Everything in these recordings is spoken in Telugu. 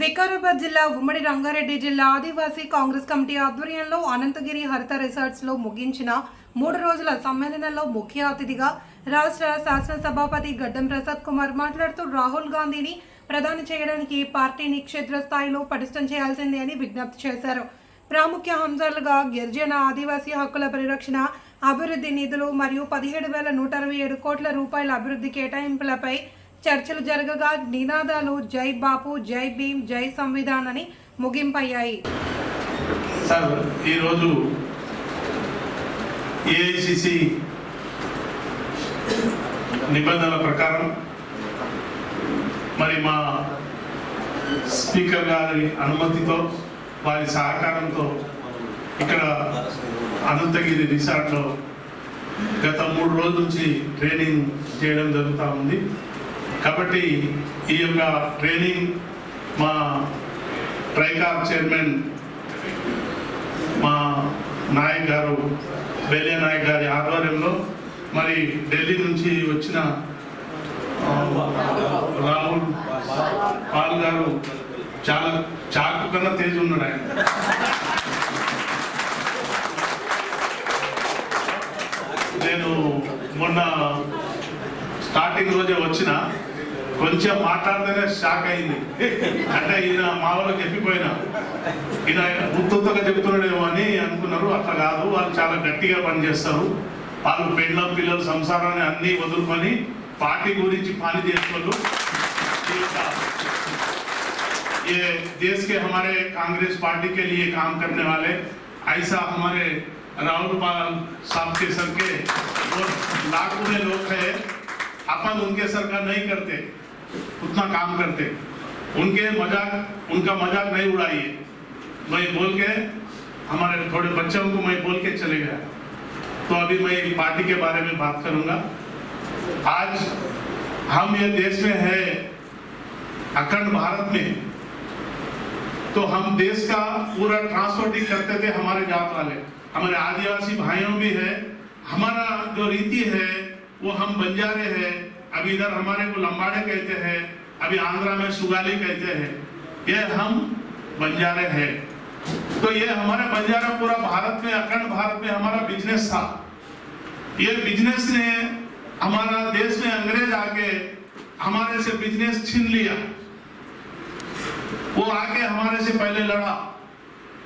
వికారాబాద్ జిల్లా ఉమ్మడి రంగారెడ్డి జిల్లా ఆదివాసీ కాంగ్రెస్ కమిటీ ఆధ్వర్యంలో అనంతగిరి హరిత రిసార్ట్స్ లో ముగించిన 3 రోజుల సమ్మేళనంలో ముఖ్య అతిథిగా రాష్ట్ర శాసనసభాపతి గడ్డం ప్రసాద్ కుమార్ మాట్లాడుతూ రాహుల్ గాంధీని ప్రధాని చేయడానికి పార్టీని క్షేత్రస్థాయిలో పటిష్టం చేయాల్సిందే అని విజ్ఞప్తి చేశారు. ప్రాముఖ్య అంశాలుగా గిరిజన ఆదివాసీ హక్కుల పరిరక్షణ, అభివృద్ధి నిధులు మరియు 17,167 కోట్ల రూపాయల అభివృద్ధి కేటాయింపులపై చర్చలు జరగగా నినాదాలు జై బాపు, జై భీమ్, జై సంవిధాన్ అని ముగింపయ్యాయి. సార్, ఈరోజు ఏఐసిసి నిబంధనల ప్రకారం మరి మా స్పీకర్ గారి అనుమతితో వారి సహకారంతో ఇక్కడ అనంతగిరి రిసార్ట్లో గత 3 రోజుల నుంచి ట్రైనింగ్ చేయడం జరుగుతూ ఉంది. కాబట్టి ఈ యొక్క ట్రైనింగ్ మా ట్రైకార్ చైర్మన్ మా నాయక్ గారు బెలియా నాయక్ గారి ఆధ్వర్యంలో మరి ఢిల్లీ నుంచి వచ్చిన రాహుల్ పాల్ గారు చాలా చాకు కన్నా తేజ్ ఉన్నాడు ఆయన. నేను మొన్న స్టార్టింగ్ రోజే వచ్చిన కొంచెం మాట్లాడితేనే షాక్ అయింది. అంటే ఈయన మా వాళ్ళకి చెప్పిపోయినా ఈయన ఉత్తుగా చెప్తున్నాడేమో అని అనుకున్నారు. అట్లా కాదు, వాళ్ళు చాలా గట్టిగా పనిచేస్తారు. వాళ్ళు పెళ్ళం పిల్లలు సంసారాన్ని అన్ని వదులుకొని పార్టీ గురించి పని చేస్తారు. ये देश के हमारे कांग्रेस पार्टी के लिए काम करने वाले ऐसा हमारे राहुल पाल साहब के सर के और लाखों में लोग हैं. अपन उनके सर का नहीं करते, उतना काम करते. उनका मजाक नहीं उड़ाइए. मैं बोल के हमारे थोड़े बच्चों को मैं बोल के चले गया. तो अभी मैं पार्टी के बारे में बात करूंगा. आज हम ये देश में है अखंड भारत में, तो हम देश का पूरा ट्रांसपोर्टिंग करते थे. हमारे जात वाले हमारे आदिवासी भाइयों भी है. हमारा जो रीति है वो हम बंजारे हैं. अभी इधर हमारे को लंबाड़े कहते हैं, अभी आंध्रा में सुगाली कहते हैं. ये हम बंजारे हैं. तो ये हमारे बंजारा पूरा भारत में अखंड भारत में हमारा बिजनेस था. ये बिजनेस ने हमारा देश में अंग्रेज आके हमारे से बिजनेस छीन लिया. वो आके हमारे से पहले लड़ा.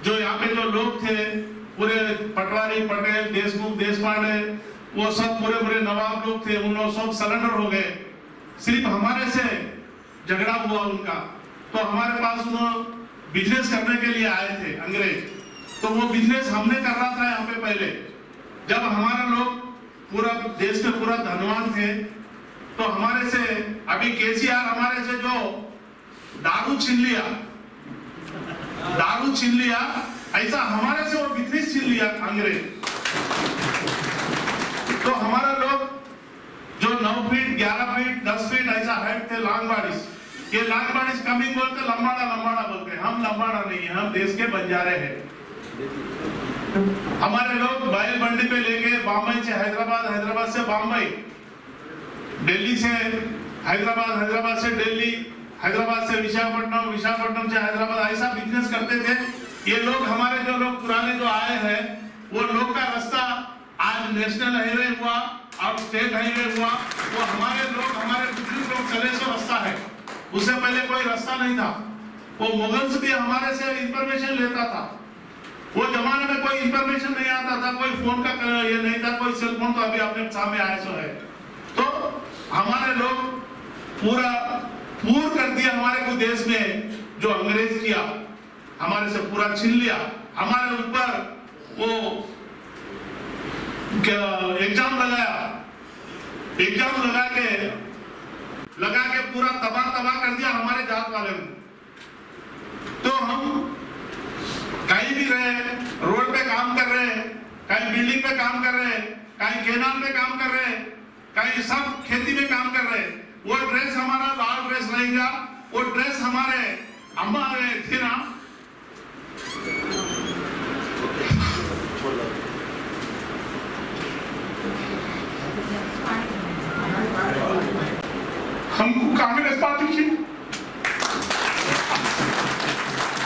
जो यहाँ पे जो लोग थे पूरे पटवारी, पटेल, देशमुख, देशपांडे, वो सब पूरे नवाब लोग थे. उन लोग सब सरेंडर हो गए. सिर्फ हमारे से झगड़ा हुआ उनका. तो हमारे पास उन्होंने बिजनेस करने के लिए आए थे अंग्रेज. तो वो बिजनेस हमने कर रहा था यहाँ पे पहले. जब हमारे लोग पूरा देश में पूरा धनवान थे तो हमारे से अभी केसीआर हमारे से जो दारू छीन लिया ऐसा हमारे से वो बिजनेस छीन लिया अंग्रेज. तो हमारा लोग जो 9 फीट 11 फीट 10 फीट ऐसा हाइट थे लॉन्ग बॉडीज. ये लॉन्ग बॉडीज कमिंग बोलते, लंबाड़ा बोलते. हम लंबाड़ा नहीं है, हम देश के बंजारे हैं. हमारे लोग बैल बंडी पे लेके बॉम्बे से हैदराबाद, हैदराबाद से बॉम्बे, दिल्ली से हैदराबाद, हैदराबाद से दिल्ली, हैदराबाद से विशाखापट्टनम, विशाखापट्टनम से हैदराबाद ऐसा बिजनेस करते थे. ये लोग हमारे जो लोग पुराने जो आए हैं वो लोग का रास्ता आज नेशनल हाईवे हुआ और स्टेट हाईवे हुआ. वो हमारे लोग हमारे बुजुर्ग लोग चले सो रास्ता है. उससे पहले कोई रास्ता नहीं था. वो मुगल्स भी हमारे से इंफॉर्मेशन लेता था. वो जमाने में कोई इंफॉर्मेशन नहीं आता था, कोई फोन का ये नहीं था, कोई सेल फोन तो अभी अपने सामने आए सो है. तो हमारे लोग पूरा कर दिया हमारे को देश में. जो अंग्रेज किया हमारे से पूरा छीन लिया. हमारे ऊपर वो एग्जाम लगा के पूरा तबाह कर दिया हमारे जात वाले ने. तो हम कहीं भी रहे, रोड पे काम कर रहे हैं, कहीं बिल्डिंग पे काम कर रहे हैं, कहीं केनाल पे काम कर रहे हैं, कहीं सब खेती में काम कर रहे हैं. वो ड्रेस हमारा लाल ड्रेस रहेगा. वो ड्रेस हमारे अम्मा थे ना, हमको कांग्रेस पार्टी की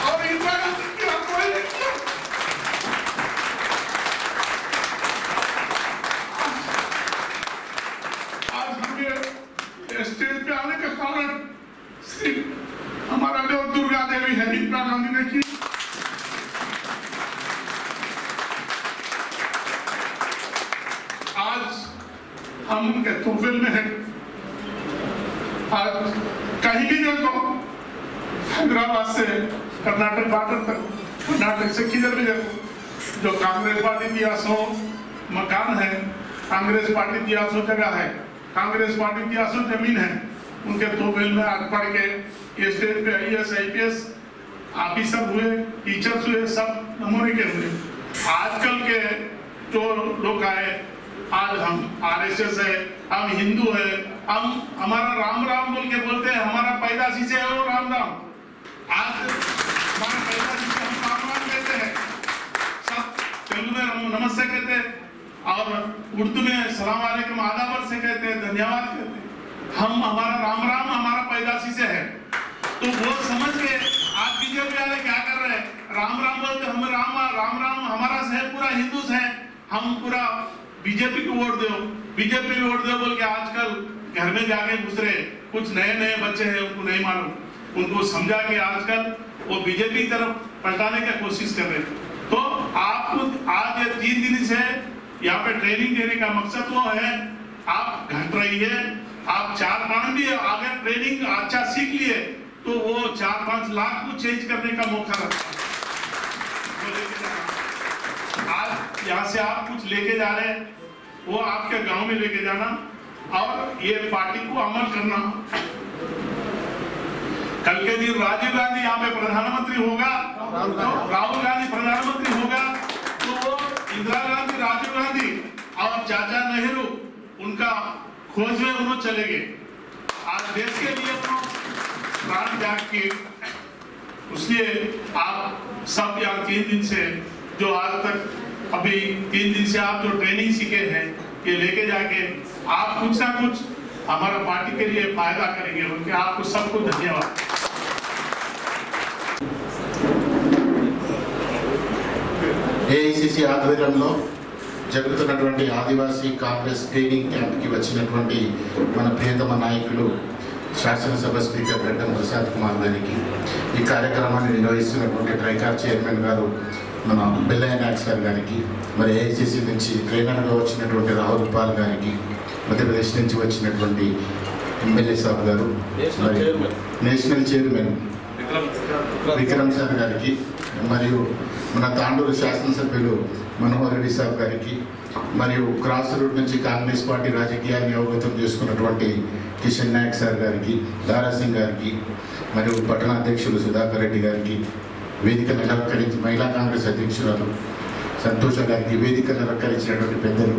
और इंदिरा गांधी की अगुवाई ने किया। आज हमें स्टेज पे आने के कारण सिर्फ हमारा जो दुर्गा देवी है इंदिरा गांधी ने की। आज हम उनके तोफेल में हैं। आज कहीं भी देखो, हैदराबाद से कर्नाटक बॉर्डर तक, कर्नाटक से किधर भी देखो, जो कांग्रेस पार्टी की 100 मकान है, कांग्रेस पार्टी की 100 जगह है, कांग्रेस पार्टी की 100 जमीन है, उनके तोफेल में आज पढ़ के ये स्टेज पे IAS IPS ऑफिसर हुए, टीचर्स हुए, सब नमूने के हुए। आजकल के जो लोग आए, आज हम RSS है, हम हिंदू है, हम हमारा राम राम बोल के बोलते हैं, हमारा पैदाशी से है वो राम राम। आज हमारे पैदाशी से हम राम राम कहते हैं, सब तेलुगु में नमस्ते कहते हैं और उर्दू में सलाम वालेकुम आदाब से कहते हैं, धन्यवाद कहते हैं। हम हमारा राम राम हमारा पैदाशी से है। तो वो समझ के आज बीजेपी वाले क्या कर रहे हैं, राम राम बोलते, हम राम राम राम हमारा से है, पूरा हिंदू से है, हम पूरा बीजेपी को वोट दो, बीजेपी को वोट दो बोल के आजकल घर में जाके दूसरे कुछ नए बच्चे हैं, उनको नहीं मालूम, उनको समझा के आजकल वो बीजेपी की तरफ पलटाने की कोशिश कर रहे हैं। तो आपको आज ये 3 दिन से यहाँ पे ट्रेनिंग देने का मकसद वो है, आप घट रही है, आप 4-5 भी अगर ट्रेनिंग अच्छा सीख लिए तो वो 4-5 लाख को चेंज करने का मौका रखता है। आज यहाँ से आप कुछ लेके जा रहे हैं, वो आपके गांव में लेके जाना और ये पार्टी को अमल करना। कल के दिन राजीव गांधी यहाँ पे प्रधानमंत्री होगा, राहुल गांधी प्रधानमंत्री होगा, तो वो इंदिरा गांधी, राजीव गांधी और चाचा नेहरू उनका खोज में उन्होंने चलेंगे। आज देश के लिए प्राण त्याग के, इसलिए आप सब यहाँ 3 दिन से जो आज तक अभी 3 दिन से आप जो ट्रेनिंग सीखे हैं, ये लेके जाके आप कुछ ना कुछ हमारा पार्टी के लिए फायदा करेंगे। उनके आपको सबको धन्यवाद। AICC ఆధ్వర్యంలో జరుగుతున్నటువంటి ఆదివాసీ కాంగ్రెస్ ట్రైనింగ్ క్యాంప్కి వచ్చినటువంటి మన ప్రియతమ నాయకులు శాసనసభ స్పీకర్ గడ్డం ప్రసాద్ కుమార్ గారికి, ఈ కార్యక్రమాన్ని నిర్వహిస్తున్నటువంటి ట్రైకార్ చైర్మన్ గారు మన బెల్లయ్య నాయక్ సార్ గారికి, మరి AICC నుంచి ట్రైనర్గా వచ్చినటువంటి రాహుల్ పాల్ గారికి, మధ్యప్రదేశ్ నుంచి వచ్చినటువంటి MLA సాబ్ గారు, మరి నేషనల్ చైర్మన్ విక్రమ్ సార్ గారికి, మరియు మన తాండూరు శాసనసభ్యులు మనోహర్ రెడ్డి సాబ్ గారికి, మరియు క్రాస్ రూట్ నుంచి కాంగ్రెస్ పార్టీ రాజకీయాన్ని అవగతం చేసుకున్నటువంటి కిషన్ నాయక్ సార్ గారికి, దారాసింగ్ గారికి, మరియు పట్టణాధ్యక్షులు సుధాకర్ రెడ్డి గారికి, వేదికను అలంకరించి మహిళా కాంగ్రెస్ అధ్యక్షురాలు సంతోష గారికి, వేదికను అలంకరించినటువంటి పెద్దలు,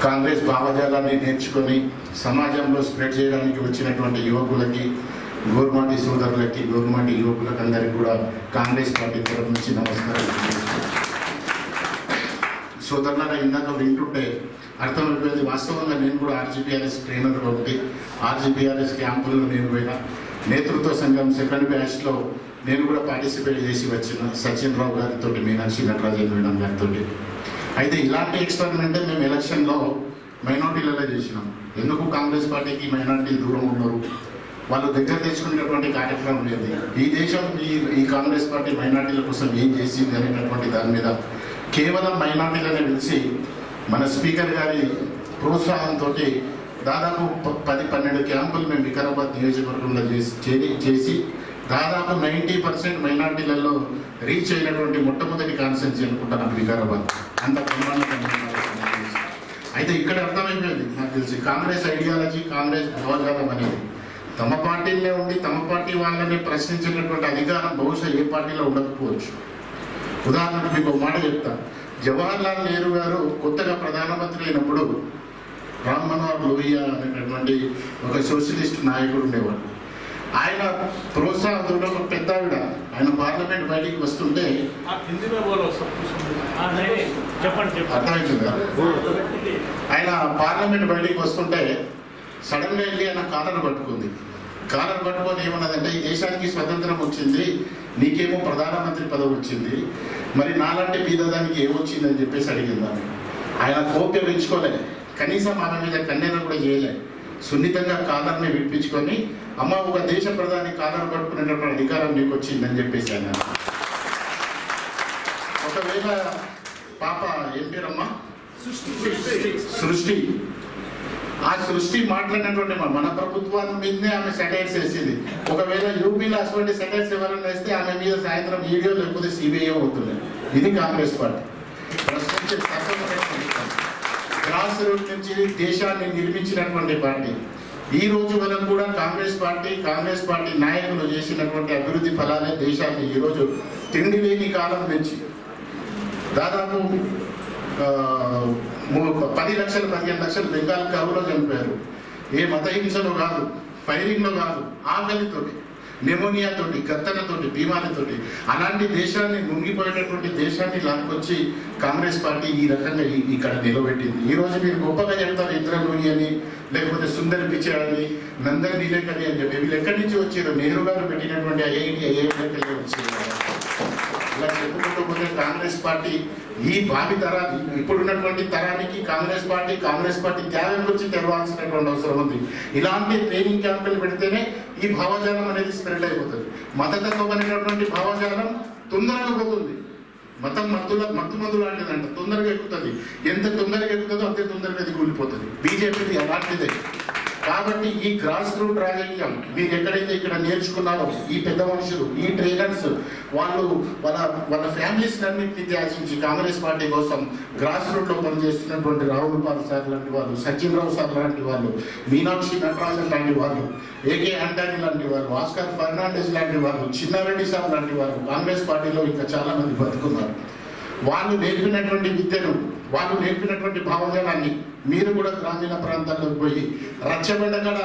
కాంగ్రెస్ భావజాలాన్ని నేర్చుకొని సమాజంలో స్ప్రెడ్ చేయడానికి వచ్చినటువంటి యువకులకి, గోర్మాటి సోదరులకి, గోర్మాటి యువకులకు అందరికీ కూడా కాంగ్రెస్ పార్టీ తరఫు నుంచి నమస్కారం. సోదరులారా, ఇందాక వింటుంటే అర్థమైపోయింది. వాస్తవంగా నేను కూడా RGPRS ట్రైనర్గా ఉండి RGPRS క్యాంపుల్లో నేను పోయినా, నేతృత్వ సంఘం 2nd బ్యాచ్లో నేను కూడా పార్టిసిపేట్ చేసి వచ్చిన సచిన్ రావు గారితో, మీనాక్షి నటరాజన్ మేడం గారితో. అయితే ఇలాంటి ఎక్స్పెరిమెంటే మేము ఎలక్షన్లో మైనార్టీలలో చేసినాం. ఎందుకు కాంగ్రెస్ పార్టీకి మైనార్టీలు దూరం ఉన్నారు, వాళ్ళు దగ్గర తెచ్చుకునేటువంటి కార్యక్రమం లేదు. ఈ దేశం ఈ కాంగ్రెస్ పార్టీ మైనార్టీల కోసం ఏం చేసింది అనేటటువంటి దాని మీద కేవలం మైనార్టీలనే పిలిచి మన స్పీకర్ గారి ప్రోత్సాహంతో దాదాపు 10-12 క్యాంపులు మేము వికారాబాద్ నియోజకవర్గంలో చేసి దాదాపు 90% మైనార్టీలలో రీచ్ అయినటువంటి మొట్టమొదటి కాన్స్టిట్యున్సీ అనుకుంటా నాకు వికారాబాద్. అంత బ్రహ్మాండంగా. అయితే ఇక్కడ అర్థమైపోయింది నాకు తెలిసి, కాంగ్రెస్ ఐడియాలజీ, కాంగ్రెస్ భావజాలం అనేది తమ పార్టీలనే ఉండి తమ పార్టీ వాళ్ళని ప్రశ్నించినటువంటి అధికారం బహుశా ఏ పార్టీలో ఉండకపోవచ్చు. ఉదాహరణకు మీకు ఒక మాట చెప్తా. జవహర్లాల్ నెహ్రూ గారు కొత్తగా ప్రధానమంత్రి అయినప్పుడు రామ్ మనోహర్ లోహియా అనేటటువంటి ఒక సోషలిస్ట్ నాయకుడు ఉండేవాడు. ఆయన ప్రోత్సాహంతో ఒక పెద్ద ఆవిడ ఆయన పార్లమెంట్ బయటికి వస్తుంటే అర్థమవుతుందా, ఆయన పార్లమెంట్ బయటికి వస్తుంటే సడన్గా వెళ్ళి ఆయన కాలర్ పట్టుకుంది. కాలర్ పట్టుకొని ఏమన్నదంటే, ఈ దేశానికి స్వతంత్రం వచ్చింది, నీకేమో ప్రధానమంత్రి పదవి వచ్చింది, మరి నాలాంటి బీదదానికి ఏమొచ్చిందని చెప్పేసి అడిగింది. ఆయన కోపం పెంచుకోలే, కనీసం ఆమె మీద కన్నెర కూడా చేయలే. సున్నితంగా కాలర్ని విడిపించుకొని, అమ్మ ఒక దేశ ప్రధాని కాలర్ పట్టుకునేటటువంటి అధికారం నీకు వచ్చిందని చెప్పేసి ఆయన. ఒకవేళ పాప ఏం పేరమ్మా, సృష్టి, ఆ సృష్టి మాట్లాడినటువంటి మన ప్రభుత్వాన్ని మీదనే ఆమె సెటైర్స్ వేసింది. ఒకవేళ యూపీలో అటువంటి సెటైర్స్ ఎవరైనా వేస్తే ఆమె మీద సాయంత్రం వీడియో లేకపోతే సిబిఐ అవుతుంది. ఇది కాంగ్రెస్ పార్టీ ప్రశ్నించే గ్రాస్ రూట్ నుంచి దేశాన్ని నిర్మించినటువంటి పార్టీ. ఈ రోజు వరకు కూడా కాంగ్రెస్ పార్టీ నాయకులు చేసినటువంటి అభివృద్ధి ఫలాలే దేశాన్ని ఈరోజు తిండి లేని కాలం నుంచి దాదాపు 10 లక్షలు 15 లక్షలు బెంగాల్ కరువులో చనిపోయారు. ఏ మత హింసలో కాదు, ఫైరింగ్లో కాదు, ఆకలితోటి, నెమోనియాతోటి, గత్తనతోటి, బీమాలతోటి అలాంటి దేశాన్ని మునిగిపోయేటటువంటి దేశాన్ని లాక్కొచ్చి కాంగ్రెస్ పార్టీ ఈ రకంగా ఇక్కడ నిలబెట్టింది. ఈ రోజు మీరు గొప్పగా చెప్తారు ఇంద్రనూరి అని, లేకపోతే సుందర్ పిచ్చే అని, నందన్ నీలేకని అని చెప్పి వీళ్ళు ఎక్కడి నుంచి వచ్చారు? నెహ్రూ గారు పెట్టినటువంటి ఐఐటి వచ్చారు. ఇలా చెప్పుకుంటూ పోతే కాంగ్రెస్ పార్టీ ఈ భావి తరాన్ని, ఇప్పుడున్నటువంటి తరానికి కాంగ్రెస్ పార్టీ త్యాగం గురించి తెలవాల్సినటువంటి అవసరం ఉంది. ఇలాంటి ట్రైనింగ్ క్యాంపులు పెడితేనే ఈ భావజాలం అనేది స్ప్రెడ్ అయిపోతుంది. మతతత్వం అనేటటువంటి భావజాలం తొందరగా పోతుంది. మతం మత్తు మందు లాంటిదంట, తొందరగా ఎక్కుతుంది. ఎంత తొందరగా ఎక్కుతుందో అంతే తొందరగా అది కూలిపోతుంది. బీజేపీది అలాంటిదే. కాబట్టి ఈ గ్రాస్ రూట్ రాజకీయం మీరు ఎక్కడైతే ఇక్కడ నేర్చుకున్నారో, ఈ పెద్ద మనుషులు, ఈ ట్రైనర్స్ వాళ్ళ ఫ్యామిలీస్ అన్నింటినీ త్యాజించి కాంగ్రెస్ పార్టీ కోసం గ్రాస్ రూట్ లో పనిచేస్తున్నటువంటి రాహుల్ పాల్ సార్ లాంటి వాళ్ళు, సచిన్ రావు సార్ లాంటి వాళ్ళు, మీనాక్షి నటరాజన్ లాంటి వాళ్ళు, ఏకే ఆంటనీ లాంటి వాళ్ళు, ఆస్కర్ ఫెర్నాండెస్ లాంటి వాళ్ళు, చిన్నారెడ్డి సార్ లాంటి వాళ్ళు కాంగ్రెస్ పార్టీలో ఇంకా చాలా మంది బతుకున్నారు. వాళ్ళు నేర్పినటువంటి విద్యను, వాళ్ళు నేర్పినటువంటి భావజాలాన్ని మీరు కూడా గ్రామీణ ప్రాంతాల్లోకి పోయి రచ్చబండగడ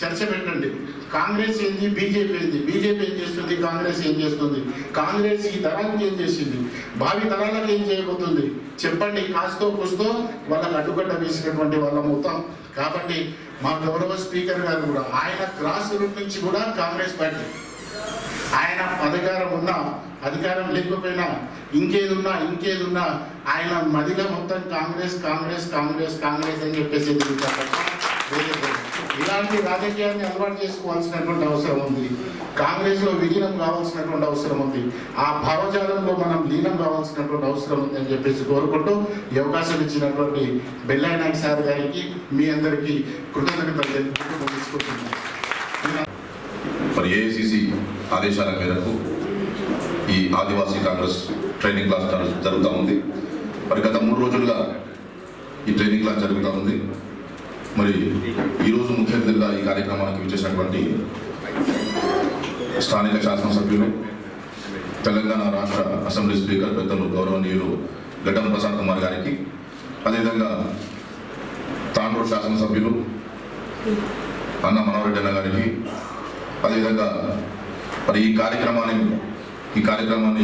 చర్చ పెట్టండి. కాంగ్రెస్ ఏంది, బీజేపీ ఏంది, బీజేపీ ఏం చేస్తుంది, కాంగ్రెస్ ఏం చేస్తుంది, కాంగ్రెస్ ఈ తరానికి ఏం చేసింది, భావి తరాలకు ఏం చేయబోతుంది చెప్పండి. కాస్తో కూస్తో వాళ్ళకి అడ్డుగడ్డ వేసినటువంటి వాళ్ళ మొత్తం. కాబట్టి మా గౌరవ స్పీకర్ గారు కూడా ఆయన గ్రాస్ రూట్ నుంచి కూడా కాంగ్రెస్ పార్టీ, ఆయన అధికారం ఉన్నా అధికారం లేకపోయినా ఇంకేదున్నా ఆయన మదిలో మొత్తం కాంగ్రెస్ అని చెప్పేసి ఇలాంటి రాజకీయాన్ని అలవాటు చేసుకోవాల్సినటువంటి అవసరం ఉంది. కాంగ్రెస్ లో విలీనం కావాల్సినటువంటి అవసరం ఉంది. ఆ భావజాలంలో మనం లీనం కావాల్సినటువంటి అవసరం ఉంది అని చెప్పేసి కోరుకుంటూ ఈ అవకాశం ఇచ్చినటువంటి బెల్లయ్య నాయక్ సార్ గారికి మీ అందరికీ కృతజ్ఞతలు తెలుపుకుంటూ తీసుకుంటున్నాను. మరి ఏఐసిసి ఆదేశాల మేరకు ఈ ఆదివాసీ కాంగ్రెస్ ట్రైనింగ్ క్లాస్ జరుగుతూ ఉంది. మరి గత 3 రోజులుగా ఈ ట్రైనింగ్ క్లాస్ జరుగుతూ ఉంది. మరి ఈరోజు ముఖ్య అతిథిగా ఈ కార్యక్రమానికి విచ్చేసినటువంటి స్థానిక శాసనసభ్యులు, తెలంగాణ రాష్ట్ర అసెంబ్లీ స్పీకర్ పెద్దలు గౌరవనీయులు గడ్డం ప్రసాద్ కుమార్ గారికి, అదేవిధంగా తాండూరు శాసనసభ్యులు అన్న మనోహర్ రెడ్డి గారికి, అదేవిధంగా మరి ఈ కార్యక్రమాన్ని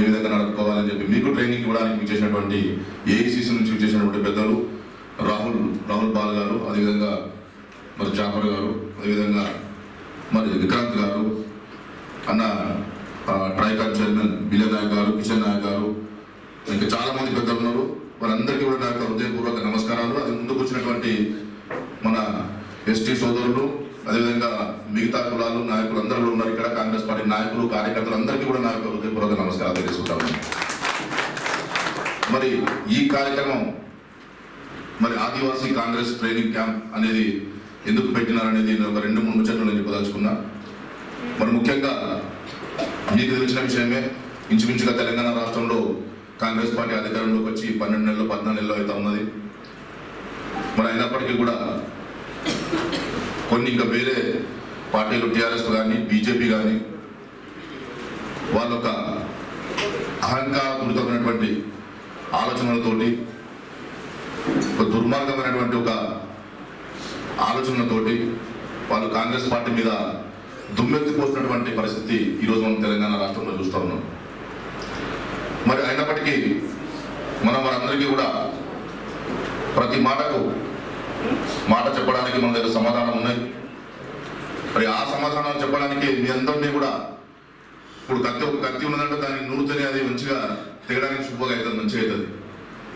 ఏ విధంగా నడుపుకోవాలని చెప్పి మీకు ట్రైనింగ్ ఇవ్వడానికి విచ్చేసినటువంటి ఏఐసిసి నుంచి విచ్చేసినటువంటి పెద్దలు రాహుల్ పాల్ గారు, అదేవిధంగా మరి జాఫర్ గారు, అదేవిధంగా మరి విక్రాంత్ గారు, అన్న ట్రైకాన్ చైర్మన్ బిలే నాయక్ గారు, కిషన్ నాయక్ గారు, ఇంకా చాలా మంది పెద్దలు ఉన్నారు. వారందరికీ కూడా నా యొక్క హృదయపూర్వక నమస్కారాలు. అది ముందుకు వచ్చినటువంటి మన ఎస్టీ సోదరులు, అదేవిధంగా మిగతా కులాలు నాయకులు అందరూ కూడా ఉన్నారు. ఇక్కడ కాంగ్రెస్ పార్టీ నాయకులు, కార్యకర్తలు అందరికీ కూడా నా యొక్క హృదయపూర్వక నమస్కారాలు తెలియజేసుకుంటాను. మరి ఈ కార్యక్రమం మరి ఆదివాసీ కాంగ్రెస్ ట్రైనింగ్ క్యాంప్ అనేది ఎందుకు పెట్టినారనేది నేను ఒక 2-3 ముచ్చట్లు నేను చెప్పదలుచుకున్నా. మరి ముఖ్యంగా మీకు తెలిసిన విషయమే, ఇంచుమించుగా తెలంగాణ రాష్ట్రంలో కాంగ్రెస్ పార్టీ అధికారంలోకి వచ్చి 12 నెలలు 14 నెలలు అయితే ఉన్నది. మరి అయినప్పటికీ కూడా కొన్ని ఇంకా వేరే పార్టీలు, టీఆర్ఎస్ కానీ బీజేపీ కానీ వాళ్ళొక అహంకారపూరితమైనటువంటి ఆలోచనలతోటి, ఒక దుర్మార్గమైనటువంటి ఒక ఆలోచనలతోటి వాళ్ళు కాంగ్రెస్ పార్టీ మీద దుమ్మెత్తిపోతున్నటువంటి పరిస్థితి ఈరోజు మనం తెలంగాణ రాష్ట్రంలో చూస్తూ ఉన్నాం. మరి అయినప్పటికీ మనం వారందరికీ కూడా ప్రతి మాటకు మాట చెప్పడానికి మన దగ్గర సమాధానం ఉన్నాయి. మరి ఆ సమాధానాలు చెప్పడానికి మీ అందరినీ కూడా ఇప్పుడు ఒక కత్తి ఉన్నదంటే దాన్ని నూరుతేనే అది మంచిగా తెగడానికి శుభ్రంగా అవుతుంది, మంచిగా అవుతుంది.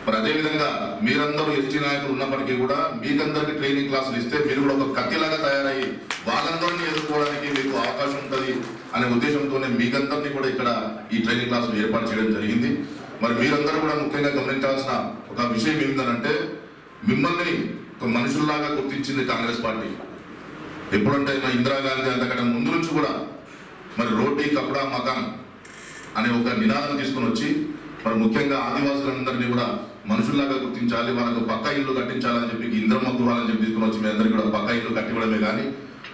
మరి అదేవిధంగా మీరందరూ ఎస్టీ నాయకులు ఉన్నప్పటికీ కూడా మీకందరికీ ట్రైనింగ్ క్లాసులు ఇస్తే మీరు కూడా ఒక కత్తిలాగా తయారయ్యి వాళ్ళందరినీ ఎదుర్కోవడానికి మీకు అవకాశం ఉంటుంది అనే ఉద్దేశంతోనే మీకందరినీ కూడా ఇక్కడ ఈ ట్రైనింగ్ క్లాసులు ఏర్పాటు చేయడం జరిగింది. మరి మీరందరూ కూడా ముఖ్యంగా గమనించాల్సిన ఒక విషయం ఏమిటంటే మిమ్మల్ని ఒక మనుషుల్లాగా గుర్తించింది కాంగ్రెస్ పార్టీ. ఎప్పుడంటే మా ఇందిరాగాంధీ అంతకంటే ముందు నుంచి కూడా మరి రోటీ కపడా మకాన్ అనే ఒక నినాదం తీసుకుని వచ్చి మరి ముఖ్యంగా ఆదివాసులందరినీ కూడా మనుషుల్లాగా గుర్తించాలి, వాళ్ళకు పక్కా ఇల్లు కట్టించాలని చెప్పి ఇంద్రమ్మ గృహాలని చెప్పి తీసుకుని వచ్చి మీ అందరికీ కూడా పక్కా ఇల్లు కట్టివ్వడమే కానీ,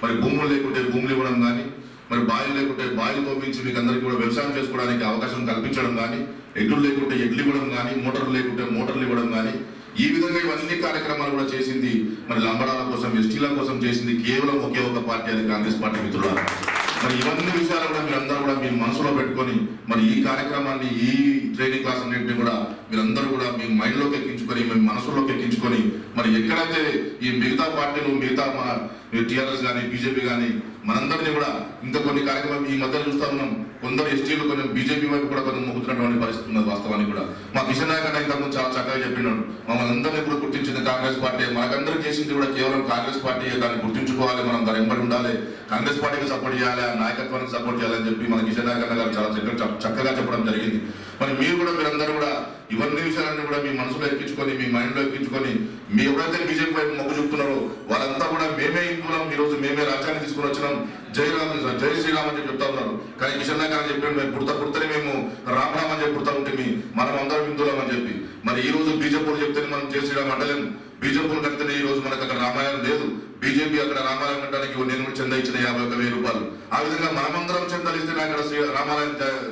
మరి భూములు లేకుంటే భూములు ఇవ్వడం కానీ, మరి బాయిలు లేకుంటే బాయిలు తోపించి మీకు అందరికీ కూడా వ్యవసాయం చేసుకోవడానికి అవకాశం కల్పించడం కానీ, ఎడ్లు లేకుంటే ఎడ్లు ఇవ్వడం కానీ, మోటార్లు లేకుంటే మోటార్లు ఇవ్వడం కానీ, ఈ విధంగా ఇవన్నీ కార్యక్రమాలు కూడా చేసింది మరి లంబడాల కోసం, ఎస్టీల కోసం చేసింది కేవలం ఒకే ఒక పార్టీ, అది కాంగ్రెస్ పార్టీ మిత్రులారా. మరి ఇవన్నీ విషయాలు కూడా మీరందరూ కూడా మీ మనసులో పెట్టుకొని మరి ఈ కార్యక్రమాన్ని, ఈ ట్రైనింగ్ క్లాస్ అన్నింటినీ కూడా మీరందరూ కూడా మీ మైండ్లోకి ఎక్కించుకొని, మీ మనసులోకి ఎక్కించుకొని మరి ఎక్కడైతే ఈ మిగతా పార్టీలు, మిగతా మన టీఆర్ఎస్ కానీ బీజేపీ కానీ మనందరినీ కూడా ఇంకా కొన్ని కార్యక్రమాలు ఈ మధ్య చూస్తా ఉన్నాం. కొందరు ఎస్టీలు కొంచెం బీజేపీ వైపు కూడా కొంచెం మొక్కుతున్నటువంటి పరిస్థితి ఉన్నది. వాస్తవానికి కూడా మా కిషన్ నాయక్ అన్న ఇంతకుముందు చాలా చక్కగా చెప్పినాడు. మమ్మల్ని అందరినీ కూడా గుర్తించింది కాంగ్రెస్ పార్టీ, మనకందరూ చేసింది కూడా కేవలం కాంగ్రెస్ పార్టీ. దాన్ని గుర్తించుకోవాలి, మనం దాని వెంబడి ఉండాలి, కాంగ్రెస్ పార్టీకి సపోర్ట్ చేయాలి, ఆ నాయకత్వానికి సపోర్ట్ చేయాలని చెప్పి మన కిషన్ నాయక్ అన్న గారు చాలా చక్కగా చెప్పడం జరిగింది. మరి మీరు కూడా మీరందరూ కూడా ఇవన్నీ విషయాలన్నీ కూడా మీ మనసులో ఎక్కించుకొని, మీ మైండ్లో ఎక్కించుకొని, మీ ఎవరైతే బీజేపీ వైపు మొగ్గు చూపుతున్నారో వాళ్ళంతా కూడా మేమే హిందువులం, ఈ రోజు మేమే రాజ్యాన్ని తీసుకుని వచ్చినాం, జై శ్రీరామ్ అని చెప్తా ఉన్నారు. కానీ కిషన్ నాయక్ అని చెప్పాడు, మేము పుడతనే మేము రామరామ్ అని చెప్పి పుడతా ఉంటే మనం అందరం హిందువులం అని చెప్పి. మరి ఈ రోజు బీజేపీ చెప్తేనే మనం జై శ్రీరామ్ అంటలేము. బీజేపీ కడితేనే ఈ రోజు మనకు అక్కడ రామాయణం లేదు. బీజేపీ అక్కడ రామాలయం కట్టడానికి నేను కూడా చందా ఇచ్చిన 51,000 రూపాయలు. ఆ విధంగా మనమందరం చందాలు ఇస్తే అక్కడ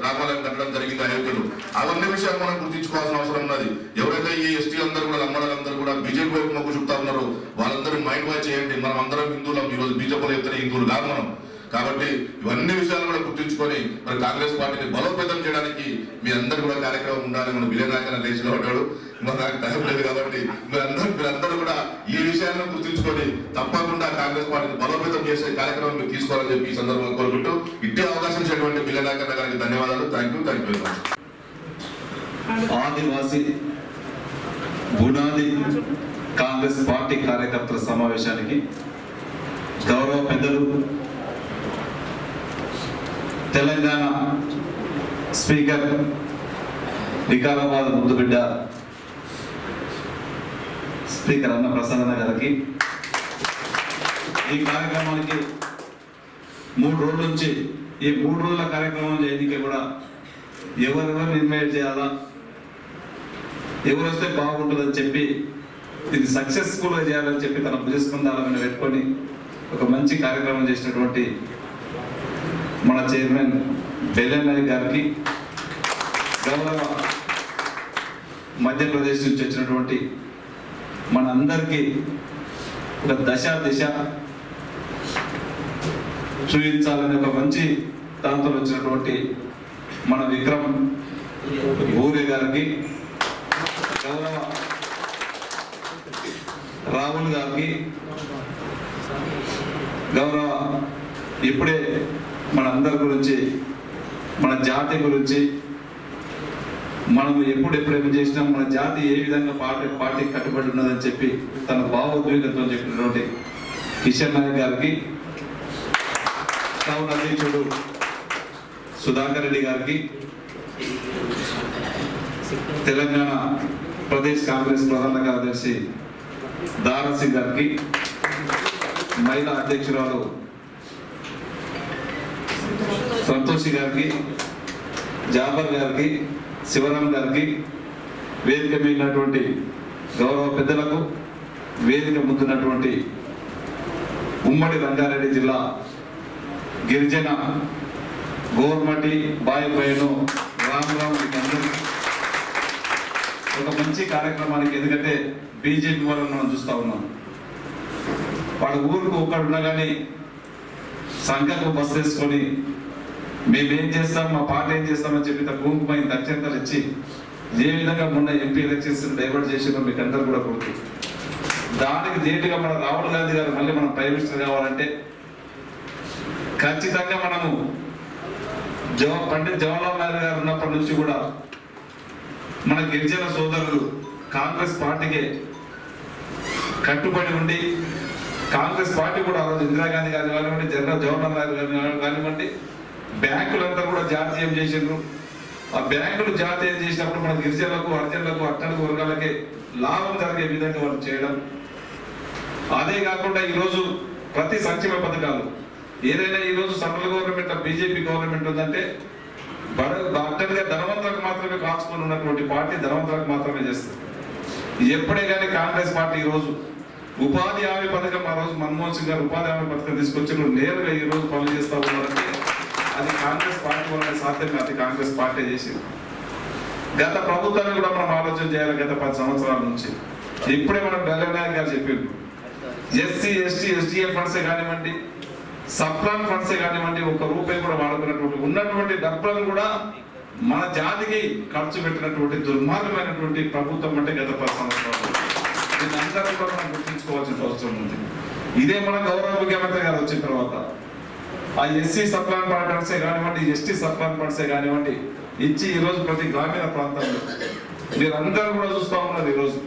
రామాలయం కట్టడం జరిగింది అయోధ్యలో. అవన్నీ విషయాలు మనం గుర్తించుకోవాల్సిన అవసరం ఉన్నది. ఎవరైతే ఈ ఎస్టీ అందరూ కూడా లంబడాలందరూ కూడా బీజేపీ వైపు మొగ్గు చూపుతా ఉన్నారో వాళ్ళందరూ మైండ్ వాచ్ చేయండి. మనం అందరం హిందువులం, ఈ రోజు బీజేపీలో చెప్తే హిందువులు కాదు మనం. కాబట్టి ఇవన్నీ విషయాలు కూడా గుర్తించుకొని మరి కాంగ్రెస్ పార్టీని బలోపేతం చేయడానికి మీ అందరూ కూడా కార్యక్రమం ఉండాలి. మన విజయనాయకన లేచిలో ఉంటాడు, మరి నాకు టైం లేదు కాబట్టి మీరందరూ కూడా ఈ విషయాలను గుర్తించుకొని తప్పకుండా కాంగ్రెస్ పార్టీని బలోపేతం చేసే కార్యక్రమం మీరు తీసుకోవాలని చెప్పి ఈ సందర్భంగా కోరుకుంటూ ఇట్టే అవకాశం ఇచ్చినటువంటి విజయనాయకన గారికి ధన్యవాదాలు. Thank you very much. Adivasi Bunadi Congress party కార్యకర్తల సమావేశానికి గౌరవ పెద్దలు తెలంగాణ స్పీకర్ వికారాబాద్ ముద్దుబిడ్డ స్పీకర్ అన్న ప్రసన్న గారికి, ఈ కార్యక్రమానికి 3 రోజుల నుంచి ఈ 3 రోజుల కార్యక్రమం చేయడానికి కూడా ఎవరెవరు ఇన్వైట్ చేయాలా, ఎవరు వస్తే బాగుంటుందని చెప్పి ఇది సక్సెస్ఫుల్గా చేయాలని చెప్పి తన భుజస్కంధాలను పెట్టుకొని ఒక మంచి కార్యక్రమం చేసినటువంటి మన చైర్మన్ బెల్లెన్నయ్య గారికి, గౌరవ మధ్యప్రదేశ్ నుంచి వచ్చినటువంటి మనందరికీ ఒక దిశ చూపించాలని ఒక మంచి దాంతో వచ్చినటువంటి మన విక్రమ్ ఊరే గారికి, గౌరవ రాహుల్ గారికి, గౌరవ ఇప్పుడే మనందరి గురించి, మన జాతి గురించి, మనం ఎప్పుడేం చేసినాం, మన జాతి ఏ విధంగా పార్టీ కట్టుబడి ఉన్నదని చెప్పి తన భావోద్వేగంతో చెప్పినటువంటి కిషన్ నాయక్ గారికి, టౌన్ అధ్యక్షుడు సుధాకర్ రెడ్డి గారికి, తెలంగాణ ప్రదేశ్ కాంగ్రెస్ ప్రధాన కార్యదర్శి దారా సింగ్ గారికి, మహిళా అధ్యక్షురాలు సంతోషి గారికి, జాబర్ గారికి, శివరాం గారికి, వేదిక మీదటువంటి గౌరవ పెద్దలకు, వేదిక ముందున్నటువంటి ఉమ్మడి రంగారెడ్డి జిల్లా గిరిజన గోర్మటి బాయిపోయిను రామ్ ఒక మంచి కార్యక్రమానికి. ఎందుకంటే బీజేపీ వాళ్ళని మనం చూస్తూ ఉన్నాం, వాళ్ళ ఊరికి ఒక్కడున్నా కానీ సంఖ్యకు బస్సు వేసుకొని మేమేం చేస్తాం, మా పార్టీ ఏం చేస్తామని చెప్పి భూమిపైన అత్యంతలు ఇచ్చి ఏ విధంగా మొన్న ఎంపీ ఎలక్షన్స్ డైవర్ట్ చేసిందో మీకు అందరూ కూడా గుర్తు. దానికి ధీటుగా మన రాహుల్ గాంధీ గారు మళ్ళీ మనం ప్రైమ్ మినిస్టర్ కావాలంటే ఖచ్చితంగా మనము పండిత్ జవహర్లాల్ నెహ్రూ గారు ఉన్నప్పటి నుంచి కూడా మన గిరిజన సోదరులు కాంగ్రెస్ పార్టీకి కట్టుబడి ఉండి కాంగ్రెస్ పార్టీ కూడా ఆ రోజు ఇందిరాగాంధీ గారు కానివ్వండి, జవహర్లాల్ నెహ్రూ గారు కానివ్వండి, బ్యాంకులంతా కూడా జాతీయం చేసిండ్రు. ఆ బ్యాంకులు జాతీయం చేసినప్పుడు మన గిరిజనులకు, హరిజనులకు, అట్టడుగు వర్గాలకి లాభం జరిగే విధంగా వాళ్ళు చేయడం. అదే కాకుండా ఈరోజు ప్రతి సంక్షేమ పథకాలు ఏదైనా ఈరోజు సెంట్రల్ గవర్నమెంట్ బీజేపీ గవర్నమెంట్ ఉందంటే అట్టడిగా ధనవంతులకు మాత్రమే కాచుకొని ఉన్నటువంటి పార్టీ ధనవంతులకు మాత్రమే చేస్తుంది. ఎప్పుడే కానీ కాంగ్రెస్ పార్టీ ఈరోజు ఉపాధి హామీ పథకం, ఆ రోజు మన్మోహన్ సింగ్ గారు ఉపాధి హామీ పథకం తీసుకొచ్చి నేరుగా ఈ రోజు పనులు చేస్తా ఉన్నారంటే అది కాంగ్రెస్ పార్టీ వల్ల సాధ్యం, అది కాంగ్రెస్ పార్టీ చేసింది. గత ప్రభుత్వాన్ని కూడా మనం ఆలోచన చేయాలి. గత 10 సంవత్సరాల నుంచి ఇప్పుడే మనం బెల్లనాయక్ గారు చెప్పిండ్రు, ఎస్సీ ఎస్టీ ఎస్డిఎఫ్ ఫండ్సే కానివ్వండి, సప్లాన్ ఫండ్సే కానివ్వండి, ఒక్క రూపాయి కూడా వాడుకున్నటువంటి ఉన్నటువంటి డబ్బులను కూడా మన జాతికి ఖర్చు పెట్టినటువంటి దుర్మార్గమైనటువంటి ప్రభుత్వం అంటే గత 10 సంవత్సరాలు. దీన్ని అందరూ కూడా మనం గుర్తుంచుకోవాల్సిన అవసరం ఉంది. ఇదే మన గౌరవ ముఖ్యమంత్రి గారు వచ్చిన తర్వాత ఆ ఎస్సీ సప్లాన్ ఫండ్సే కానివ్వండి, ఎస్టీ సప్లాన్ ఫండ్సే కానివ్వండి ఇచ్చి ఈరోజు ప్రతి గ్రామీణ ప్రాంతాల్లో మీరందరూ కూడా చూస్తూ ఉన్నారు. ఈరోజు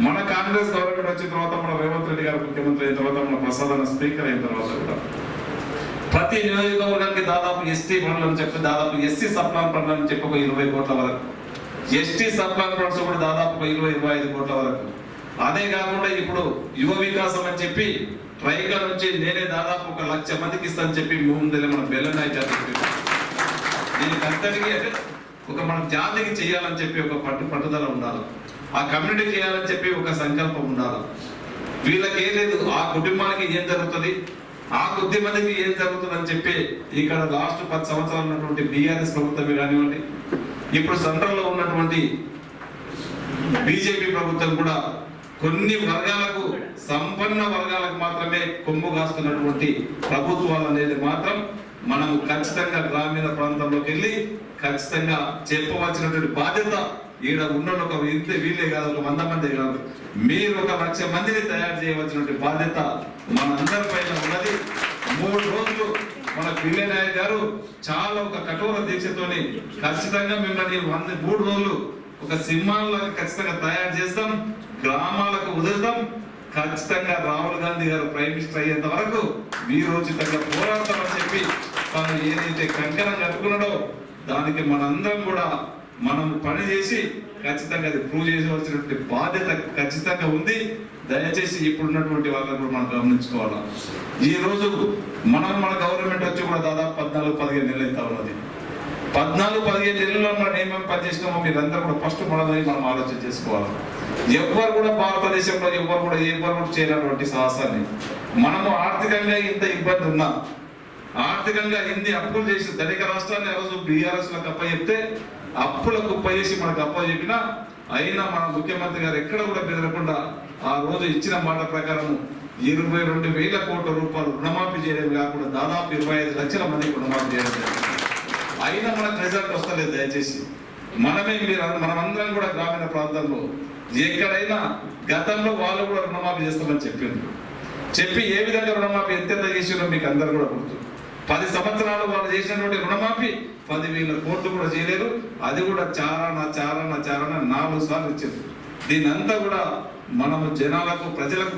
మన కాంగ్రెస్ గవర్నమెంట్ వచ్చిన తర్వాత, మన రేవంత్ రెడ్డి గారు ముఖ్యమంత్రి అయిన తర్వాత, మన ప్రసాద్ అన్న స్పీకర్ అయిన తర్వాత కూడా ప్రతి నియోజకవర్గానికి దాదాపు ఎస్టీ ఫండ్లు అని చెప్పి, దాదాపు ఎస్సీ సప్లాన్ ఫండ్లు అని చెప్పి 20 కోట్ల వరకు, ఎస్టీ సప్లాన్ ఫండ్స్ కూడా దాదాపు 20-25 కోట్ల వరకు. అదే కాకుండా ఇప్పుడు యువ వికాసం అని చెప్పి ట్రైకల్ నుంచి నేనే దాదాపు 1 లక్ష మందికి ఇస్తానని చెప్పి ముందే మన బెల్లనాయక్ గారు చెప్పారు. దీనికి అంతటికీ ఒక మన జాతికి చేయాలని చెప్పి ఒక పట్టుదల ఉండాలి, ఆ కమ్యూనిటీ చేయాలని చెప్పి ఒక సంకల్పం ఉండాలి. వీళ్ళకి ఏం లేదు, ఆ కుటుంబానికి ఏం జరుగుతుంది, ఆ కొద్ది మందికి ఏం జరుగుతుంది అని చెప్పి ఇక్కడ లాస్ట్ 10 సంవత్సరాలు ఉన్నటువంటి బీఆర్ఎస్ ప్రభుత్వమే కానివ్వండి, ఇప్పుడు సెంట్రల్ లో ఉన్నటువంటి బీజేపీ ప్రభుత్వం కూడా కొన్ని వర్గాలకు, సంపన్న వర్గాలకు మాత్రమే కొమ్ము కాస్తున్నటువంటి ప్రభుత్వాలు అనేది మాత్రం మనం ఖచ్చితంగా గ్రామీణ ప్రాంతంలోకి వెళ్ళి ఖచ్చితంగా చెప్పవలసినటువంటి బాధ్యత ఈడ ఉన్న ఒక వీళ్ళే కాదు, ఒక 100 మంది కాదు, మీరు 1 లక్ష మందిని తయారు చేయవలసినటువంటి బాధ్యత మనందరి పైన ఉన్నది. 3 రోజులు మన బెల్లనాయక్ గారు చాలా ఒక కఠోర దీక్షతోని ఖచ్చితంగా మిమ్మల్ని 3 రోజులు ఒక సింహాలను ఖచ్చితంగా తయారు చేస్తాం, గ్రామాలకు వదులుతాం. ఖచ్చితంగా రాహుల్ గాంధీ గారు ప్రైమ్ మినిస్టర్ అయ్యేంత వరకు వీరోచితంగా పోరాడతామని చెప్పి తాను ఏదైతే కంకణం కట్టుకున్నాడో దానికి మనందరం కూడా మనం పని చేసి ఖచ్చితంగా అది ప్రూవ్ చేయవలసినటువంటి బాధ్యత ఖచ్చితంగా ఉంది. దయచేసి ఇప్పుడున్నటువంటి వాళ్ళని కూడా మనం గమనించుకోవాలి. ఈ రోజు మన గవర్నమెంట్ వచ్చి కూడా దాదాపు 14-15 నెలలు అవుతా ఉన్నది. 14-15 నెలల్లో మనం ఏమేమి పని చేసినామో మీరందరూ కూడా ఫస్ట్ మనం ఆలోచన చేసుకోవాలి. ఎవరు కూడా భారతదేశంలో ఎవరు కూడా చేయనటువంటి సాహసాన్ని, మనము ఆర్థికంగా ఇంత ఇబ్బంది ఉన్నా, ఆర్థికంగా ఇన్ని అప్పులు చేసి ధనిక రాష్ట్రాన్ని ఆ రోజు బీఆర్ఎస్ లకు అప్పచెప్తే అప్పులకు చేసి మనకు అప్పచెప్పినా అయినా మన ముఖ్యమంత్రి గారు ఎక్కడ కూడా బెదరకుండా ఆ రోజు ఇచ్చిన మాట ప్రకారం 22,000 కోట్ల రూపాయలు రుణమాఫీ చేయడం కాకుండా దాదాపు 25 లక్షల మందికి రుణమాఫీ చేయడం జరిగింది. అయినా మనకు రిజల్ట్ వస్తలేదు. దయచేసి మనమందరం కూడా గ్రామీణ ప్రాంతాల్లో ఎక్కడైనా గతంలో వాళ్ళు కూడా రుణమాఫీ చేస్తామని చెప్పి ఏ విధంగా రుణమాఫీ ఎంత చేసినో మీకు అందరు కూడా గుర్తు. 10 సంవత్సరాలు వాళ్ళు చేసినటువంటి రుణమాఫీ 10,000 కోట్లు కూడా చేయలేరు. అది కూడా చారణ 4 సార్లు ఇచ్చారు. దీని అంతా కూడా మనము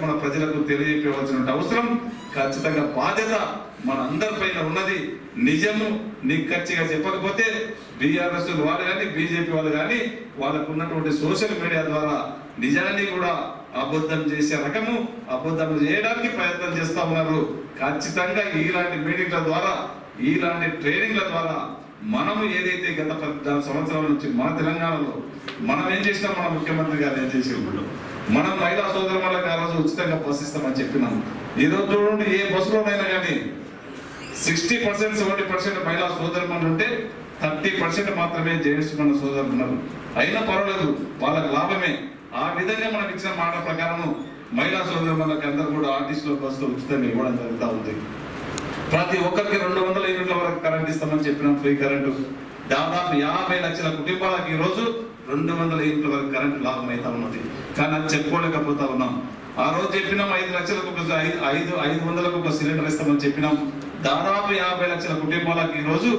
మన ప్రజలకు తెలియజేయవలసిన అవసరం ఖచ్చితంగా బాధ్యత మన అందరిపైన ఉన్నది. నిజము నిక్కచ్చిగా చెప్పకపోతే బీఆర్ఎస్ వాళ్ళు కానీ బీజేపీ వాళ్ళు కానీ వాళ్ళకు ఉన్నటువంటి సోషల్ మీడియా ద్వారా నిజాన్ని కూడా అబద్ధం చేసే రకము, అబద్ధం చేయడానికి ప్రయత్నం చేస్తా ఉన్నారు. ఖచ్చితంగా ఇలాంటి మీటింగ్ల ద్వారా, ఇలాంటి ట్రైనింగ్ల ద్వారా మనము ఏదైతే గత 14 సంవత్సరాల నుంచి మన తెలంగాణలో మనం ఏం చేసినాం, మన ముఖ్యమంత్రి గారు ఏం చేసేవాళ్ళు, మనం మహిళా సోదరులకు ఆ రోజు ఉచితంగా బస్సు ఇస్తామని చెప్పినాం. ఈరోజు చూడండి, ఏ బస్సులోనైనా కానీ 60% 70% మహిళా సోదరులు ఉంటే 30% మాత్రమే జెంట్స్ మన సోదరులు ఉన్నారు. అయినా పర్వాలేదు, వాళ్ళకి లాభమే. ఆ విధంగా మనకు ఇచ్చిన మాట ప్రకారం మహిళా సోదరులకు అందరూ కూడా ఆర్టీసీలో బస్సులో ఉచితంగా ఇవ్వడం జరుగుతూ ఉంది. ప్రతి ఒక్కరికి 200 యూనిట్ల వరకు కరెంట్ ఇస్తామని చెప్పినాం, ఫ్రీ కరెంటు. దాదాపు 50 లక్షల కుటుంబాలకు ఈ రోజు 200 యూనిట్ల వరకు కరెంట్ లాభం అవుతా ఉన్నది. కానీ అది చెప్పుకోలేకపోతా ఉన్నాం. ఆ రోజు చెప్పినాం 5 లక్షలకు 500లకు ఒక సిలిండర్ ఇస్తామని చెప్పినాం. దాదాపు 50 లక్షల కుటుంబాలకు ఈ రోజు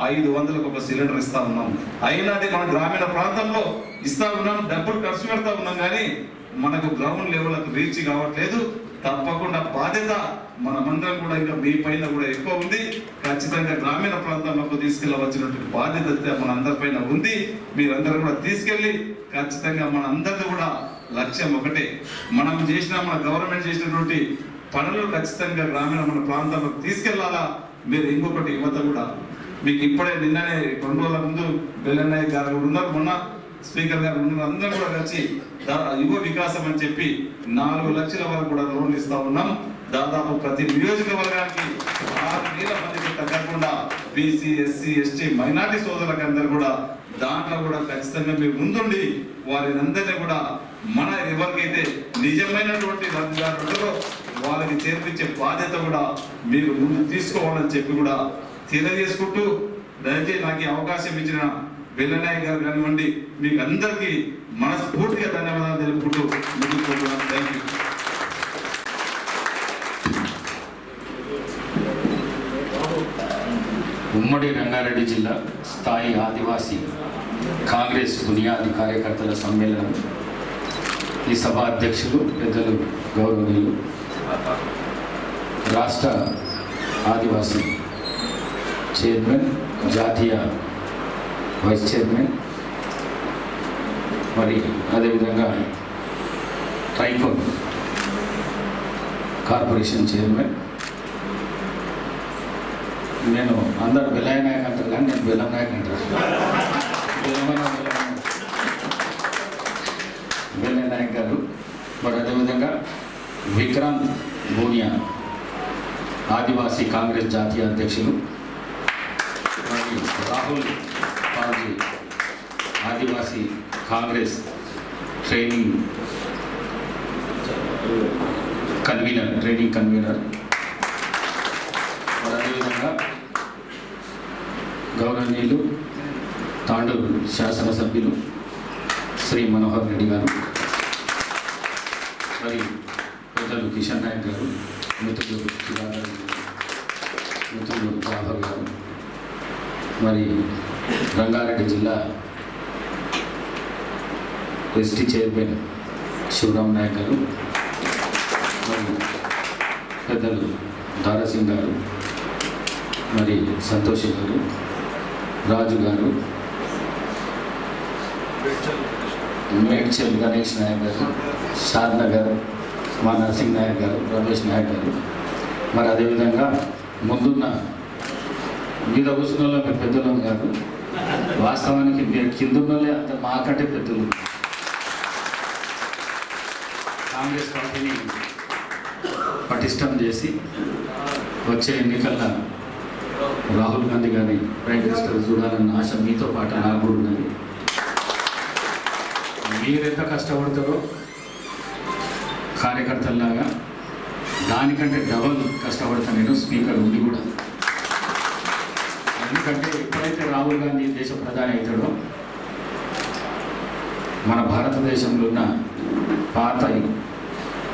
500లకు ఒక సిలిండర్ ఇస్తా ఉన్నాం. అయినా అది మన గ్రామీణ ప్రాంతంలో ఇస్తా ఉన్నాం, డబ్బులు ఖర్చు పెడతా ఉన్నాం, కానీ మనకు గ్రౌండ్ లెవెల్కి రీచ్ కావట్లేదు. తప్పకుండా బాధ్యత మనమందరం కూడా ఇంకా మీ పైన కూడా ఎక్కువ ఉంది. ఖచ్చితంగా గ్రామీణ ప్రాంతాలకు తీసుకెళ్ళవలసినటువంటి బాధ్యత మన అందరిపైన ఉంది. మీరందరూ కూడా తీసుకెళ్ళి ఖచ్చితంగా మన అందరిది కూడా లక్ష్యం ఒకటే. మన గవర్నమెంట్ చేసినటువంటి పనులు ఖచ్చితంగా గ్రామీణ మన ప్రాంతాలకు తీసుకెళ్లాలా. మీరు ఇంకొకటి యువత కూడా మీకు ఇప్పుడే నిన్ననే 2 రోజుల ముందు బెల్లన్నయ్య గారు ఉన్నారు, మొన్న స్పీకర్ గారు ఉన్నారు, అందరూ కూడా కలిసి యువ వికాసం అని చెప్పి 4 లక్షల వరకు కూడా లోన్లు ఇస్తా ఉన్నాం. దాదాపు ప్రతి నియోజకవర్గానికి 6,000 మందికి తగ్గకుండా బీసీ, ఎస్సీ, ఎస్టీ, మైనార్టీ సోదరులకు అందరూ కూడా దాంట్లో కూడా ఖచ్చితంగా మీరు ముందుండి వారిని అందరినీ కూడా మన ఎవరికైతే నిజమైనటువంటి లబ్ధిదారులు వాళ్ళకి చేర్పించే బాధ్యత కూడా మీరు ముందు తీసుకోవాలని చెప్పి కూడా తెలియజేసుకుంటూ, దయచేసి నాకు ఈ అవకాశం ఇచ్చిన బెల్లనాయక్ గారు కానివ్వండి, మీకు అందరికీ మనస్ఫూర్తిగా ధన్యవాదాలు తెలుపుకుంటూ ముందుకుంటున్నాను. Thank you. ఉమ్మడి రంగారెడ్డి జిల్లా స్థాయి ఆదివాసీ కాంగ్రెస్ బునియాది కార్యకర్తల సమ్మేళనం. ఈ సభ అధ్యక్షులు పెద్దలు గౌరవనీయులు రాష్ట్ర ఆదివాసీ చైర్మన్, జాతీయ వైస్ చైర్మన్, మరి అదేవిధంగా ట్రైకోన్ కార్పొరేషన్ చైర్మన్. నేను అందరు బెల్లయ్య నాయక్ అంటారు, కానీ నేను బెల్లం నాయక్ అంటారు. బెల్లయ్య నాయక్ గారు, మరి అదేవిధంగా విక్రాంత్ బూనియా ఆదివాసీ కాంగ్రెస్ జాతీయ అధ్యక్షులు, మరి రాహుల్ పాల్జీ ఆదివాసీ కాంగ్రెస్ ట్రైనింగ్ కన్వీనర్, మరి అదేవిధంగా గౌరవనీయులు తాండూరు శాసనసభ్యులు శ్రీ మనోహర్ రెడ్డి గారు, మరి పెద్దలు కిషన్ నాయక్ గారు, మిత్రులు బాబర్ గారు, మరి రంగారెడ్డి జిల్లా ఎస్టీ చైర్మన్ శివరామ్ నాయక్ గారు, మరి పెద్దలు దారాసింగ్ గారు, మరి సంతోష్ గారు, రాజు గారు, మేడ్చల్ గణేష్ నాయక్ గారు, షాద్నగర్ మా నరసింగ్ నాయక్ గారు, రమేష్ నాయక్ గారు, మరి అదేవిధంగా ముందున్న మీద కూర్చున్న మీరు పెద్దలు గారు, వాస్తవానికి మీరు కిందున్నోళ్ళే అంత మాకంటే పెద్దలు. కాంగ్రెస్ పార్టీని పటిష్టం చేసి వచ్చే ఎన్నికల్లో రాహుల్ గాంధీ గారి ప్రైమ్ మినిస్టర్ చూడాలన్న ఆశ మీతో పాటు నాకు కూడా ఉన్నది. మీరెంత కష్టపడతారో కార్యకర్తల్లాగా దానికంటే డబల్ కష్టపడతా నేను స్పీకర్ ఉండి కూడా. ఎందుకంటే ఎప్పుడైతే రాహుల్ గాంధీ దేశ ప్రధాని అవుతాడో మన భారతదేశంలో ఉన్న పాత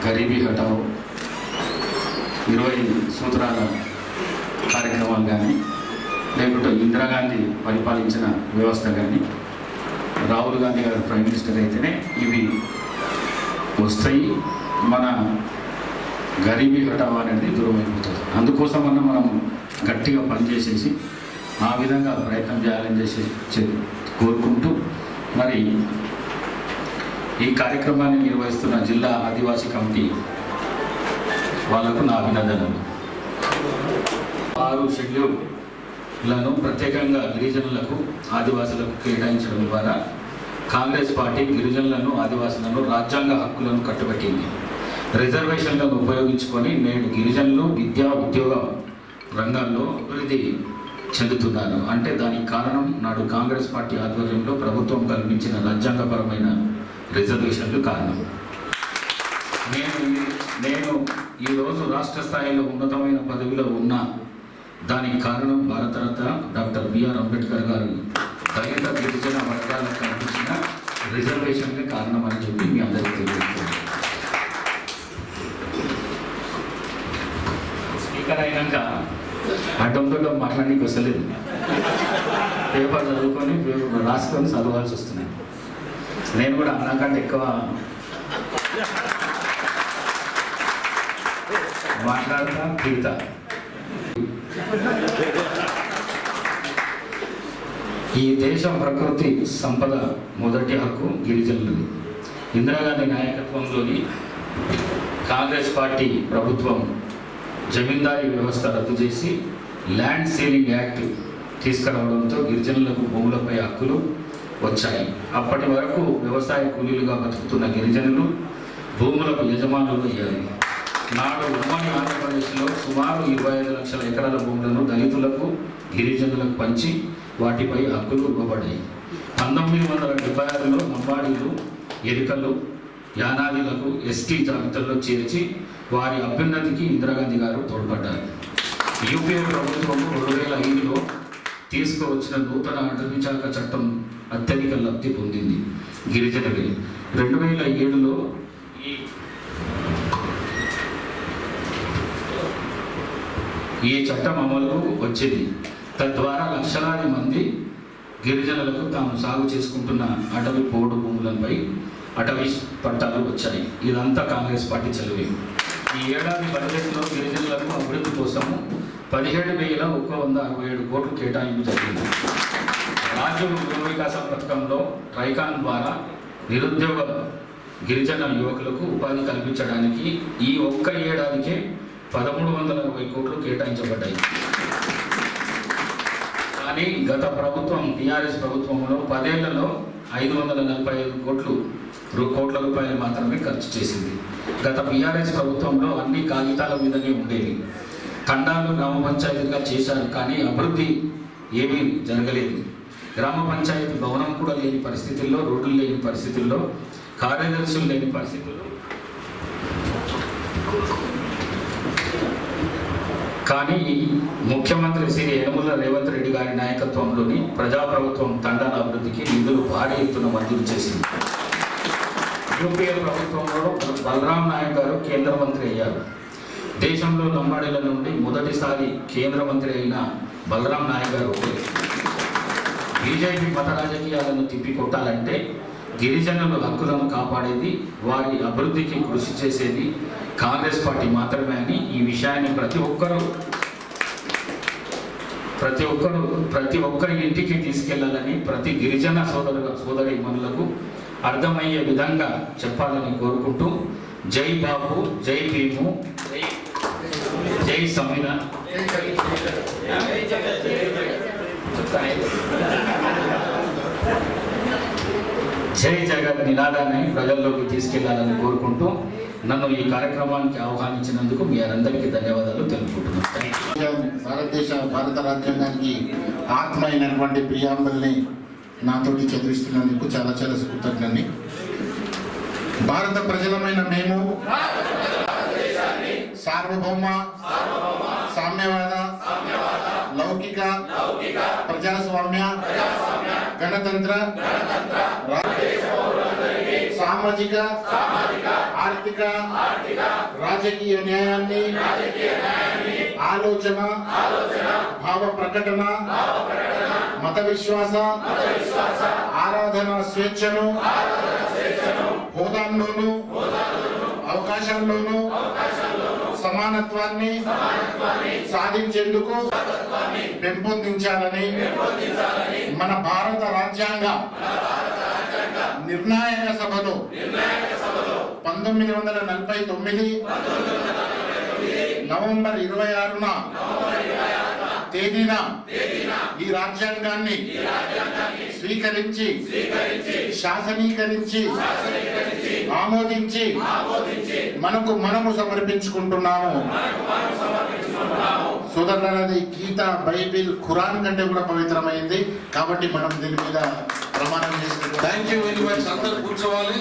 గరీబీ హటావో 20 సూత్రాల కార్యక్రమాలు కానీ, లేకుంటే ఇందిరాగాంధీ పరిపాలించిన వ్యవస్థ కానీ, రాహుల్ గాంధీ గారు ప్రైమ్ మినిస్టర్ అయితేనే ఇవి వస్తాయి. మన గరీబీ హటావో అనేది దూరం అయిపోతుంది. అందుకోసమన్నా మనం గట్టిగా పనిచేసేసి ఆ విధంగా ప్రయత్నం చేయాలని చేసి కోరుకుంటూ, మరి ఈ కార్యక్రమాన్ని నిర్వహిస్తున్న జిల్లా ఆదివాసీ కమిటీ వాళ్లకు నా అభినందనలు. 6 షెడ్యూళ్లను ప్రత్యేకంగా గిరిజనులకు, ఆదివాసులకు కేటాయించడం ద్వారా కాంగ్రెస్ పార్టీ గిరిజనులను, ఆదివాసులను రాజ్యాంగ హక్కులను కట్టుబెట్టింది. రిజర్వేషన్లను ఉపయోగించుకొని నేడు గిరిజనులు విద్యా, ఉద్యోగ రంగాల్లో అభివృద్ధి చెందుతున్నారు. అంటే దానికి కారణం నాడు కాంగ్రెస్ పార్టీ ఆధ్వర్యంలో ప్రభుత్వం కల్పించిన రాజ్యాంగపరమైన రిజర్వేషన్లు కారణం. నేను ఈరోజు రాష్ట్ర స్థాయిలో ఉన్నతమైన పదవిలో ఉన్నా దానికి కారణం భారతరత్న డాక్టర్ బిఆర్ అంబేద్కర్ గారు దళిత గిరిజన వర్గాలకు కల్పించిన రిజర్వేషన్లే కారణం అని చెప్పి మీ అందరికీ తెలియజేస్తున్నాను. స్పీకర్ అయినాక అడ్డంతో మాట్లాడడానికి వస్తలేదు, పేపర్ చదువుకొని రాసుకొని చదవాల్సి వస్తున్నాయి. నేను కూడా అన్నాకంటే ఎక్కువ మాట్లాడతా తిడతా. ఈ దేశం ప్రకృతి సంపద మొదటి హక్కు గిరిజనులది. ఇందిరాగాంధీ నాయకత్వంలోని కాంగ్రెస్ పార్టీ ప్రభుత్వం జమీందారీ వ్యవస్థ రద్దు చేసి ల్యాండ్ సీలింగ్ యాక్ట్ తీసుకురావడంతో గిరిజనులకు భూములపై హక్కులు వచ్చాయి. అప్పటి వరకు వ్యవసాయ కూలీలుగా బతుకుతున్న గిరిజనులు భూములకు యజమానులు అయ్యారు. నాడు ఉమ్మడి ఆంధ్రప్రదేశ్లో సుమారు 25 లక్షల ఎకరాల భూములను దళితులకు గిరిజనులకు పంచి వాటిపై హక్కులు ఇవ్వబడ్డాయి. 1976లో లంబాడీలు, ఎరుకలు, యానాదిలకు ఎస్టీ జాబితాలో చేర్చి వారి అభ్యున్నతికి ఇందిరాగాంధీ గారు తోడ్పడ్డారు. యూపీఏ ప్రభుత్వం 2005లో తీసుకువచ్చిన నూతన అటవీ శాఖ చట్టం అత్యధిక లబ్ధి పొందింది గిరిజనులే. 2007లో ఈ చట్టం అమలుకు వచ్చింది. తద్వారా లక్షలాది మంది గిరిజనులకు తాము సాగు చేసుకుంటున్న అటవీ పోడు భూములపై అటవీ పట్టాలు వచ్చాయి. ఇదంతా కాంగ్రెస్ పార్టీ చదివే. ఈ ఏడాది బడ్జెట్లో గిరిజనులకు అభివృద్ధి కోసం 17,167 కోట్లు కేటాయింపు జరిగింది. రాజ్య గృహ వికాసం పథకంలో ట్రైకాన్ ద్వారా నిరుద్యోగ గిరిజన యువకులకు ఉపాధి కల్పించడానికి ఈ ఒక్క ఏడాదికే 1,360 కోట్లు కేటాయించబడ్డాయి. కానీ గత ప్రభుత్వం టీఆర్ఎస్ ప్రభుత్వంలో 10 ఏళ్లలో 545 కోట్ల రూపాయలు మాత్రమే ఖర్చు చేసింది. గత బీఆర్ఎస్ ప్రభుత్వంలో అన్ని కాగితాల మీదనే ఉండేవి. తండాలు గ్రామ పంచాయతీగా చేశారు, కానీ అభివృద్ధి ఏమీ జరగలేదు. గ్రామ పంచాయతీ భవనం కూడా లేని పరిస్థితుల్లో, రోడ్లు లేని పరిస్థితుల్లో, కార్యదర్శులు లేని పరిస్థితుల్లో, కానీ ముఖ్యమంత్రి శ్రీ యనమల రేవంత్ రెడ్డి గారి నాయకత్వంలోని ప్రజాప్రభుత్వం తండాల అభివృద్ధికి నిధులు భారీ ఎత్తున మంజూరు చేసింది. యూపీఏ ప్రభుత్వంలో బలరాం నాయక్ గారు కేంద్ర మంత్రి అయ్యారు. దేశంలో లంబాడీల నుండి మొదటిసారి కేంద్ర మంత్రి అయిన బలరాం నాయక్ గారు బీజేపీ మత రాజకీయాలను తిప్పికొట్టాలంటే గిరిజనుల హక్కులను కాపాడేది, వారి అభివృద్ధికి కృషి చేసేది కాంగ్రెస్ పార్టీ మాత్రమే అని ఈ విషయాన్ని ప్రతి ఒక్కరి ఇంటికి తీసుకెళ్లాలని, ప్రతి గిరిజన సోదరి మనులకు అర్థమయ్యే విధంగా చెప్పాలని కోరుకుంటూ జై బాబు, జై భీము, జై సంవిన, జై జగన్ నినాదాన్ని ప్రజల్లోకి తీసుకెళ్లాలని కోరుకుంటూ నన్ను ఈ కార్యక్రమానికి ఆహ్వానించినందుకు మీ అందరికీ ధన్యవాదాలు తెలుపుకుంటున్నాను. భారత రాజ్యాంగానికి ఆత్మ అయినటువంటి ప్రియాంబల్ని నాతోటి చదివిస్తున్నందుకు చాలా చాలా కృతజ్ఞని. భారత ప్రజలమైన మేము సార్వభౌమ, సామ్యవాద, లౌకిక, ప్రజాస్వామ్య, గణతంత్ర, సామాజిక, ఆర్థిక, రాజకీయ న్యాయాన్ని, ఆలోచన, భావ ప్రకటన, మత విశ్వాస, ఆరాధన స్వేచ్ఛను హోదాల్లోనూ అవకాశాల్లోనూ సమానత్వాన్ని సాధించేందుకు పెంపొందించాలని మన భారత రాజ్యాంగ నిర్ణాయక సభలో 1949 నవంబర్ 26న తేదీన ఈ రాజ్యాంగాన్ని స్వీకరించి, శాసనీకరించి, ఆమోదించి మనము సమర్పించుకుంటున్నాము. సోదరులారా, గీత, బైబిల్, ఖురాన్ కంటే కూడా పవిత్రమైంది. కాబట్టి మనం దీని మీద ప్రమాణం చేసుకుంటాం. Thank you very much. అందరూ కూర్చోవాలి.